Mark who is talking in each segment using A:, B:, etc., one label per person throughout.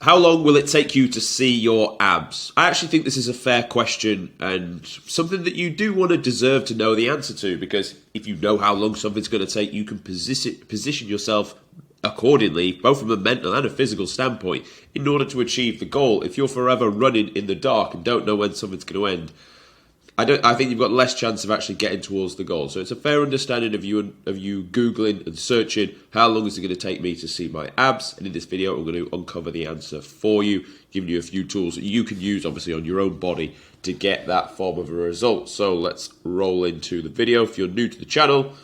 A: How long will it take you to see your abs? I actually think this is a fair question and something that you do want to deserve to know the answer to, because if you know how long something's going to take, you can position yourself accordingly, both from a mental and a physical standpoint, in order to achieve the goal. If you're forever running in the dark and don't know when something's going to end, I think you've got less chance of actually getting towards the goal. So it's a fair understanding of you Googling and searching, how long is it going to take me to see my abs? And in this video, I'm going to uncover the answer for you, giving you a few tools that you can use, obviously, on your own body to get that form of a result. So let's roll into the video. If you're new to the channel,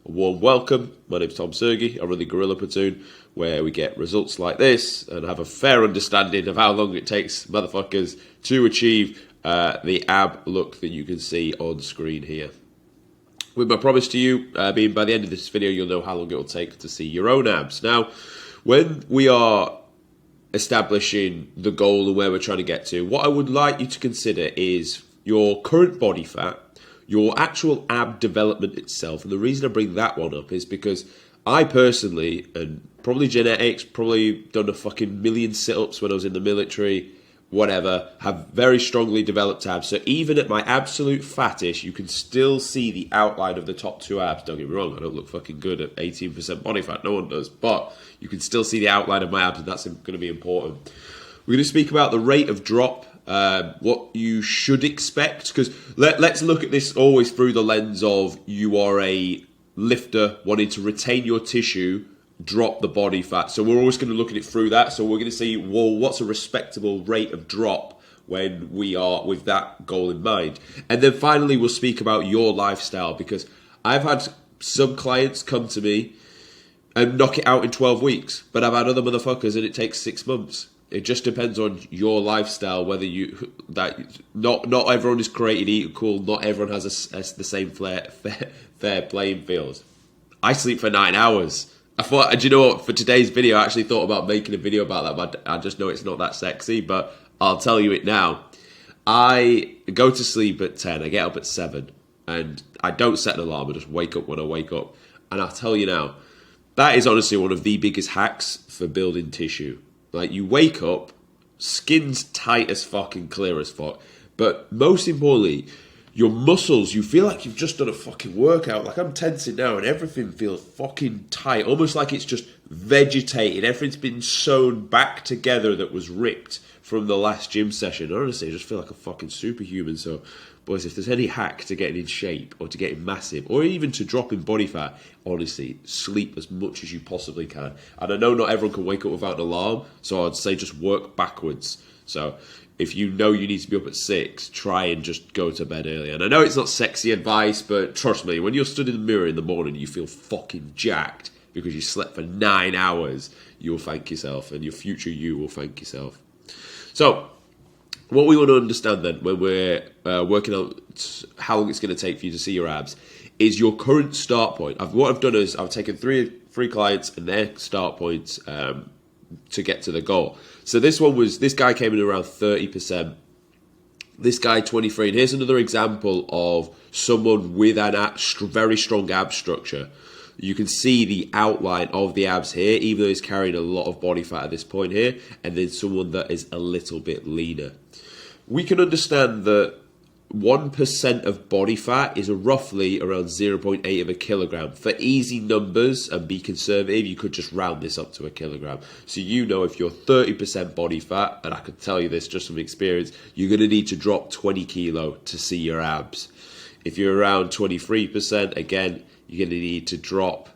A: a warm welcome. My name's Tom Sergi. I run the Gorilla Platoon, where we get results like this and have a fair understanding of how long it takes motherfuckers to achieve the ab look that you can see on screen here. With my promise to you, being by the end of this video, you'll know how long it will take to see your own abs. Now, when we are establishing the goal and where we're trying to get to, what I would like you to consider is your current body fat, your actual ab development itself. And the reason I bring that one up is because I personally, and probably genetics, probably done a fucking million sit-ups when I was in the military, whatever, have very strongly developed abs. So even at my absolute fattest, you can still see the outline of the top two abs. Don't get me wrong, I don't look fucking good at 18% body fat, no one does, but you can still see the outline of my abs, and that's going to be important. We're going to speak about the rate of drop, what you should expect, because let's look at this always through the lens of you are a lifter wanting to retain your tissue, drop the body fat. So we're always going to look at it through that. So we're going to see, well, what's a respectable rate of drop when we are with that goal in mind. And then finally, we'll speak about your lifestyle, because I've had some clients come to me and knock it out in 12 weeks, but I've had other motherfuckers and it takes 6 months. It just depends on your lifestyle, whether you, that not everyone is created equal, not everyone has the same fair playing field. I sleep for 9 hours. I thought, do you know what, for today's video, I actually thought about making a video about that, but I just know it's not that sexy, but I'll tell you it now. I go to sleep at 10, I get up at 7, and I don't set an alarm, I just wake up when I wake up. And I'll tell you now, that is honestly one of the biggest hacks for building tissue. Like, you wake up, skin's tight as fuck and clear as fuck, but most importantly, your muscles, you feel like you've just done a fucking workout. Like, I'm tensing now and everything feels fucking tight. Almost like it's just vegetated. Everything's been sewn back together that was ripped from the last gym session. Honestly, I just feel like a fucking superhuman. So, boys, if there's any hack to getting in shape or to getting massive or even to dropping body fat, honestly, sleep as much as you possibly can. And I know not everyone can wake up without an alarm, so I'd say just work backwards. So if you know you need to be up at 6, try and just go to bed early. And I know it's not sexy advice, but trust me, when you're stood in the mirror in the morning, you feel fucking jacked because you slept for 9 hours. You'll thank yourself, and your future you will thank yourself. So what we want to understand then when we're working out how long it's going to take for you to see your abs is your current start point. What I've done is I've taken three clients and their start points to get to the goal. So this guy came in around 30%. This guy 23. And here's another example of someone with a very strong ab structure. You can see the outline of the abs here, even though he's carrying a lot of body fat at this point here, and then someone that is a little bit leaner. We can understand that 1% of body fat is roughly around 0.8 of a kilogram. For easy numbers and be conservative, you could just round this up to a kilogram. So you know if you're 30% body fat, and I could tell you this just from experience, you're going to need to drop 20 kilo to see your abs. If you're around 23%, again, you're going to need to drop,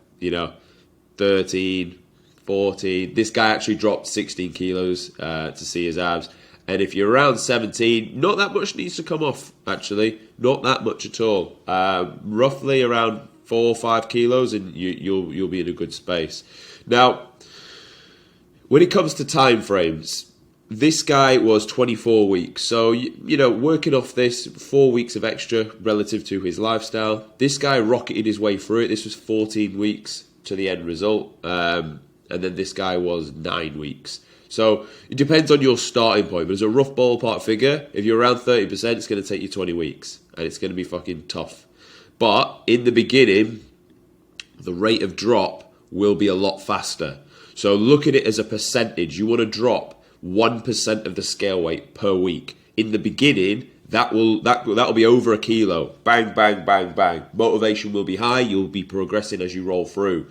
A: 13, 14. This guy actually dropped 16 kilos to see his abs. And if you're around 17, not that much needs to come off, actually. Not that much at all. Roughly around 4 or 5 kilos, and you'll be in a good space. Now, when it comes to time frames, this guy was 24 weeks. So, working off this, 4 weeks of extra relative to his lifestyle. This guy rocketed his way through it. This was 14 weeks to the end result. And then this guy was 9 weeks. So it depends on your starting point, but as a rough ballpark figure, if you're around 30%, it's going to take you 20 weeks, and it's going to be fucking tough. But in the beginning, the rate of drop will be a lot faster. So look at it as a percentage. You want to drop 1% of the scale weight per week. In the beginning, that'll be over a kilo. Bang, bang, bang, bang. Motivation will be high. You'll be progressing as you roll through.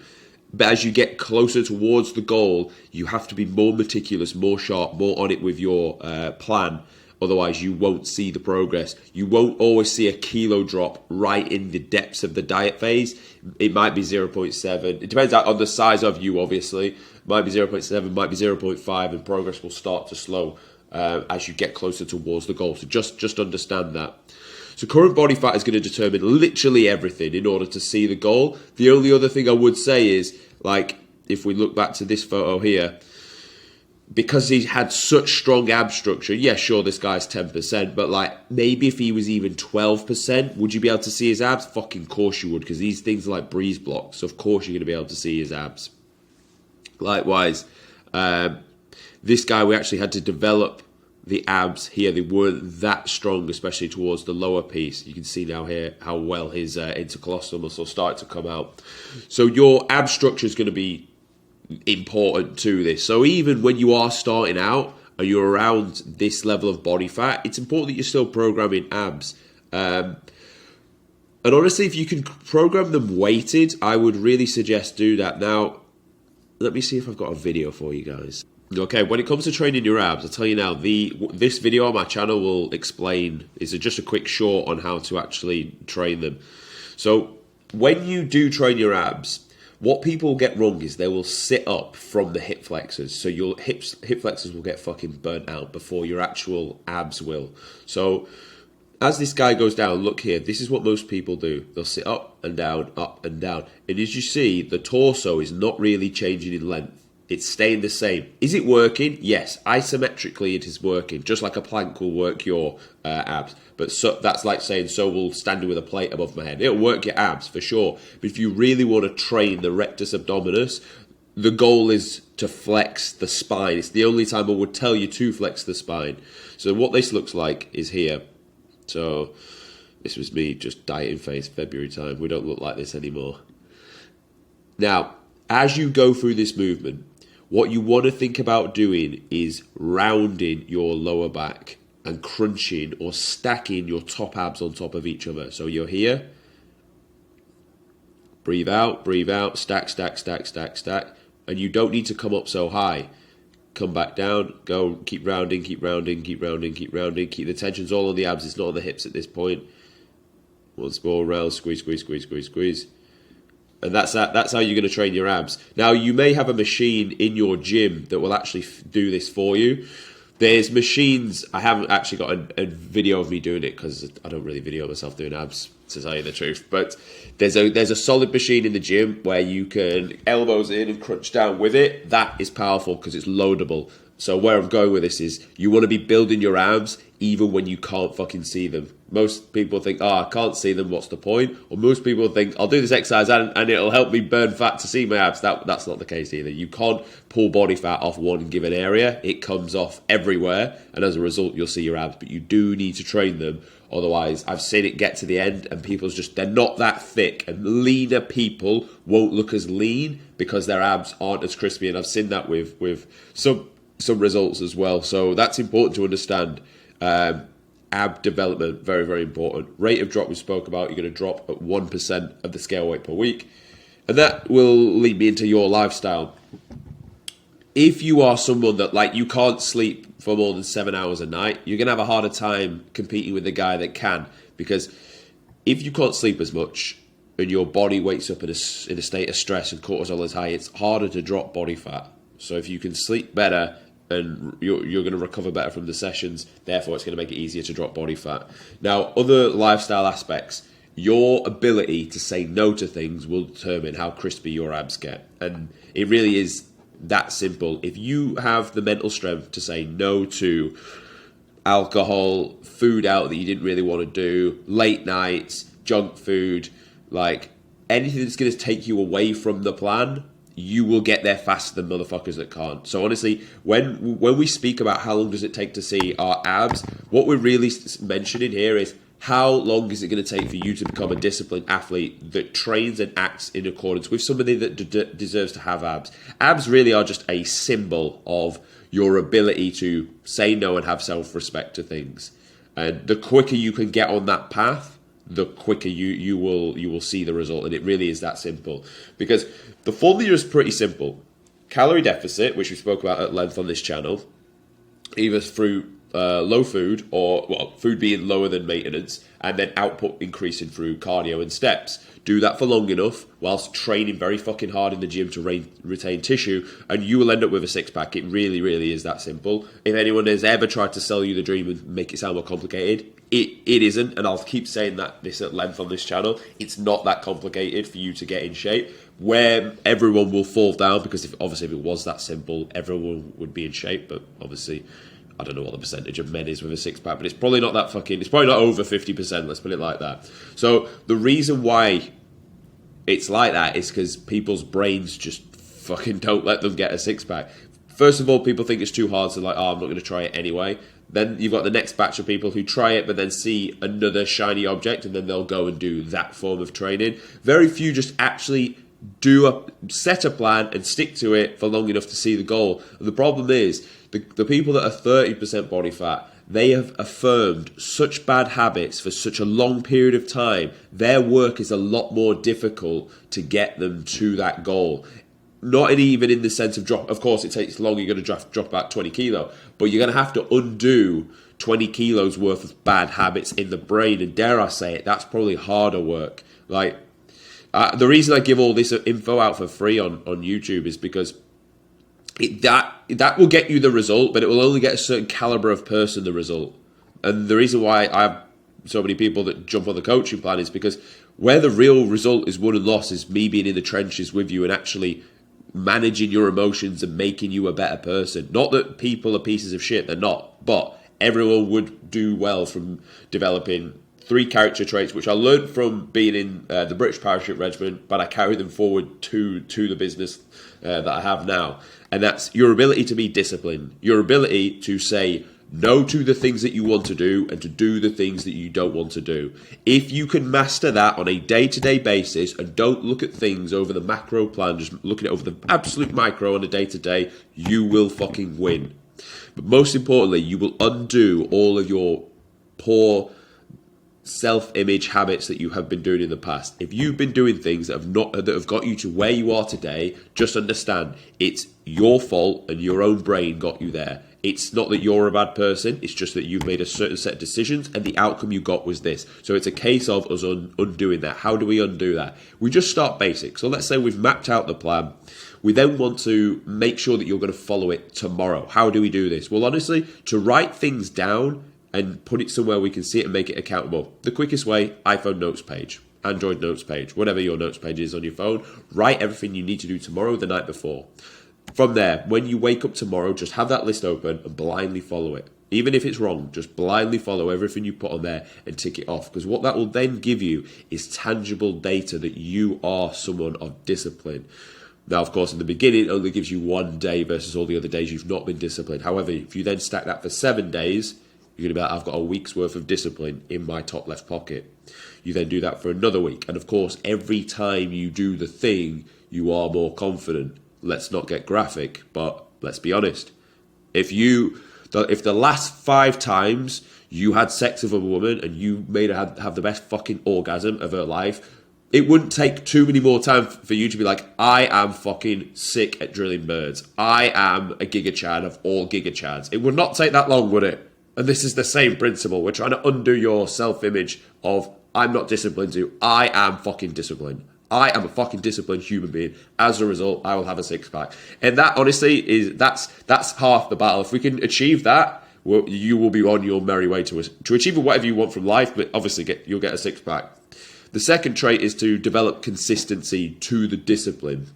A: But as you get closer towards the goal, you have to be more meticulous, more sharp, more on it with your plan. Otherwise, you won't see the progress. You won't always see a kilo drop right in the depths of the diet phase. It might be 0.7. It depends on the size of you, obviously. It might be 0.7, might be 0.5, and progress will start to slow as you get closer towards the goal. So just understand that. So current body fat is going to determine literally everything in order to see the goal. The only other thing I would say is, like, if we look back to this photo here, because he had such strong ab structure, yeah, sure, this guy's 10%, but like maybe if he was even 12%, would you be able to see his abs? Fucking course you would, because these things are like breeze blocks. So of course you're going to be able to see his abs. Likewise, this guy, we actually had to develop the abs here. They weren't that strong, especially towards the lower piece. You can see now here how well his intercostal muscle started to come out. So your ab structure is going to be important to this. So even when you are starting out and you're around this level of body fat, it's important that you're still programming abs. And honestly, if you can program them weighted, I would really suggest do that. Now, let me see if I've got a video for you guys. Okay, when it comes to training your abs, I'll tell you now, this video on my channel will explain, it's just a quick short on how to actually train them. So when you do train your abs, what people get wrong is they will sit up from the hip flexors. So your hip flexors will get fucking burnt out before your actual abs will. So as this guy goes down, look here, this is what most people do. They'll sit up and down, up and down. And as you see, the torso is not really changing in length. It's staying the same. Is it working? Yes. Isometrically, it is working. Just like a plank will work your abs. But that's like saying, so will standing with a plate above my head. It'll work your abs for sure. But if you really want to train the rectus abdominis, the goal is to flex the spine. It's the only time I would tell you to flex the spine. So what this looks like is here. So this was me just dieting phase, February time. We don't look like this anymore. Now, as you go through this movement, what you want to think about doing is rounding your lower back and crunching or stacking your top abs on top of each other. So you're here, breathe out, stack, stack, stack, stack, stack. And you don't need to come up so high. Come back down, go, keep rounding, keep rounding, keep rounding, keep rounding. Keep the tensions all on the abs, it's not on the hips at this point. Once more, round, squeeze, squeeze, squeeze, squeeze, squeeze. And that's how you're going to train your abs. Now, you may have a machine in your gym that will actually do this for you. There's machines, I haven't actually got a video of me doing it because I don't really video myself doing abs, to tell you the truth. But there's a solid machine in the gym where you can elbows in and crunch down with it. That is powerful because it's loadable. So where I'm going with this is you want to be building your abs even when you can't fucking see them. Most people think, I can't see them, what's the point? Or most people think, I'll do this exercise and it'll help me burn fat to see my abs. That's not the case either. You can't pull body fat off one given area. It comes off everywhere, and as a result, you'll see your abs. But you do need to train them. Otherwise, I've seen it get to the end and they're not that thick. And leaner people won't look as lean because their abs aren't as crispy. And I've seen that with some results as well. So that's important to understand. Ab development, very, very important. Rate of drop we spoke about, you're going to drop at 1% of the scale weight per week. And that will lead me into your lifestyle. If you are someone that, like, you can't sleep for more than 7 hours a night, you're going to have a harder time competing with the guy that can. Because if you can't sleep as much and your body wakes up in a state of stress and cortisol is high, it's harder to drop body fat. So if you can sleep better, and you're going to recover better from the sessions, therefore it's going to make it easier to drop body fat. Now, other lifestyle aspects, your ability to say no to things will determine how crispy your abs get. And it really is that simple. If you have the mental strength to say no to alcohol, food out that you didn't really want to do, late nights, junk food, like anything that's going to take you away from the plan, you will get there faster than motherfuckers that can't. So honestly, when we speak about how long does it take to see our abs, what we're really mentioning here is how long is it going to take for you to become a disciplined athlete that trains and acts in accordance with somebody that deserves to have abs. Abs really are just a symbol of your ability to say no and have self-respect to things. And the quicker you can get on that path, the quicker you will see the result. And it really is that simple. Because the formula is pretty simple. Calorie deficit, which we spoke about at length on this channel, either through low food or food being lower than maintenance, and then output increasing through cardio and steps. Do that for long enough whilst training very fucking hard in the gym to retain tissue, and you will end up with a six-pack. It really, really is that simple. If anyone has ever tried to sell you the dream and make it sound more complicated, it isn't, and I'll keep saying this at length on this channel. It's not that complicated for you to get in shape. Where everyone will fall down, because if it was that simple, everyone would be in shape, but obviously I don't know what the percentage of men is with a six-pack, but it's probably not that it's probably not over 50%, let's put it like that. So the reason why it's like that is because people's brains just fucking don't let them get a six-pack. First of all, people think it's too hard, so I'm not going to try it anyway. Then you've got the next batch of people who try it, but then see another shiny object, and then they'll go and do that form of training. Very few just actually set a plan and stick to it for long enough to see the goal. And the problem is, the people that are 30% body fat, they have affirmed such bad habits for such a long period of time. Their work is a lot more difficult to get them to that goal. Not even in the sense of drop. Of course, it takes long. You're going to drop about 20 kilo, but you're going to have to undo 20 kilos worth of bad habits in the brain. And dare I say it, that's probably harder work. Like the reason I give all this info out for free on YouTube is because that will get you the result, but it will only get a certain caliber of person the result. And the reason why I have so many people that jump on the coaching plan is because where the real result is won and lost is me being in the trenches with you and actually managing your emotions and making you a better person. Not that people are pieces of shit, they're not, but everyone would do well from developing 3 character traits, which I learned from being in the British Parachute Regiment, but I carry them forward to the business that I have now. And that's your ability to be disciplined, your ability to say no to the things that you want to do and to do the things that you don't want to do. If you can master that on a day-to-day basis and don't look at things over the macro plan, just look at it over the absolute micro on a day-to-day, you will fucking win. But most importantly, you will undo all of your poor self-image habits that you have been doing in the past. If you've been doing things that have got you to where you are today, just understand it's your fault and your own brain got you there. It's not that you're a bad person, it's just that you've made a certain set of decisions and the outcome you got was this. So it's a case of us undoing that. How do we undo that? We just start basic. So let's say we've mapped out the plan. We then want to make sure that you're going to follow it tomorrow. How do we do this? Well, honestly, to write things down and put it somewhere we can see it and make it accountable. The quickest way, iPhone notes page, Android notes page, whatever your notes page is on your phone, write everything you need to do tomorrow the night before. From there, when you wake up tomorrow, just have that list open and blindly follow it. Even if it's wrong, just blindly follow everything you put on there and tick it off. Because what that will then give you is tangible data that you are someone of discipline. Now, of course, in the beginning, it only gives you 1 day versus all the other days you've not been disciplined. However, if you then stack that for 7 days, you're going to be like, I've got a week's worth of discipline in my top left pocket. You then do that for another week. And of course, every time you do the thing, you are more confident. Let's not get graphic, but let's be honest. If the last 5 times you had sex with a woman and you made her have the best fucking orgasm of her life, it wouldn't take too many more time for you to be like, I am fucking sick at drilling birds. I am a Giga Chad of all Giga Chads. It would not take that long, would it? And this is the same principle. We're trying to undo your self-image of I'm not disciplined to I am fucking disciplined. I am a fucking disciplined human being. As a result, I will have a six-pack. And that, honestly, that's half the battle. If we can achieve that, you will be on your merry way to achieve whatever you want from life, but obviously you'll get a six-pack. The second trait is to develop consistency to the discipline.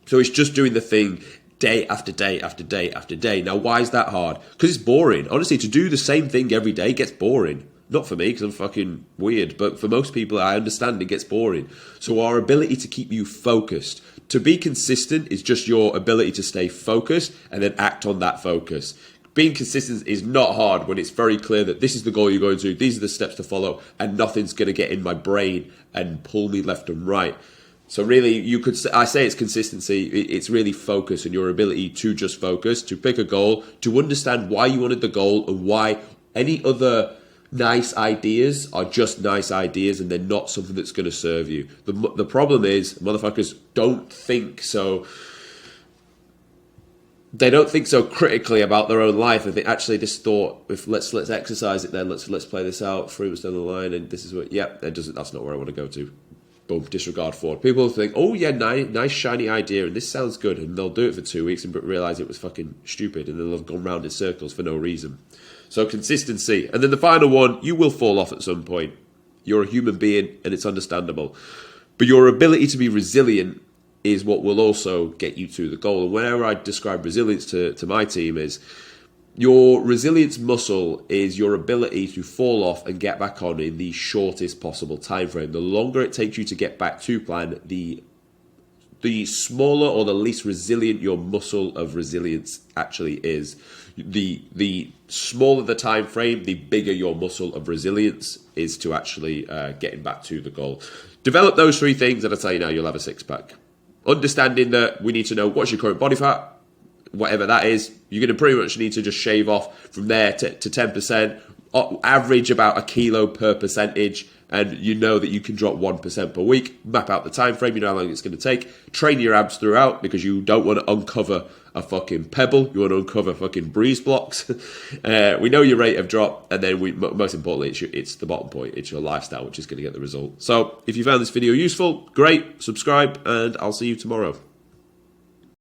A: So it's just doing the thing day after day after day after day. Now, why is that hard? Because it's boring. Honestly, to do the same thing every day gets boring. Not for me, because I'm fucking weird, but for most people, I understand it gets boring. So our ability to keep you focused, to be consistent is just your ability to stay focused and then act on that focus. Being consistent is not hard when it's very clear that this is the goal you're going to, these are the steps to follow, and nothing's going to get in my brain and pull me left and right. So really, I say it's consistency. It's really focus and your ability to just focus, to pick a goal, to understand why you wanted the goal and why any other nice ideas are just nice ideas and they're not something that's going to serve you. The problem is motherfuckers don't think so. They don't think so critically about their own life. I think actually this thought, if let's exercise it, then let's play this out 3 months down the line, and this is what. That's not where I want to go to. Boom, disregard forward. People think, oh yeah, nice shiny idea, and this sounds good, and they'll do it for 2 weeks and realize it was fucking stupid, and they'll have gone round in circles for no reason. So consistency, and then the final one, you will fall off at some point. You're a human being, and it's understandable, but your ability to be resilient is what will also get you to the goal. And whenever I describe resilience to my team, is your resilience muscle is your ability to fall off and get back on in the shortest possible time frame. The longer it takes you to get back to plan, the smaller or the least resilient your muscle of resilience actually is. The smaller the time frame, the bigger your muscle of resilience is to actually getting back to the goal. Develop those 3 things, and I tell you now, you'll have a 6-pack. Understanding that we need to know what's your current body fat, whatever that is. You're going to pretty much need to just shave off from there to 10%, average about a kilo per percentage, and you know that you can drop 1% per week. Map out the time frame, you know how long it's going to take. Train your abs throughout, because you don't want to uncover a fucking pebble. You want to uncover fucking breeze blocks. We know your rate of drop, and then most importantly, it's the bottom point. It's your lifestyle which is going to get the result. So if you found this video useful, great. Subscribe, and I'll see you tomorrow.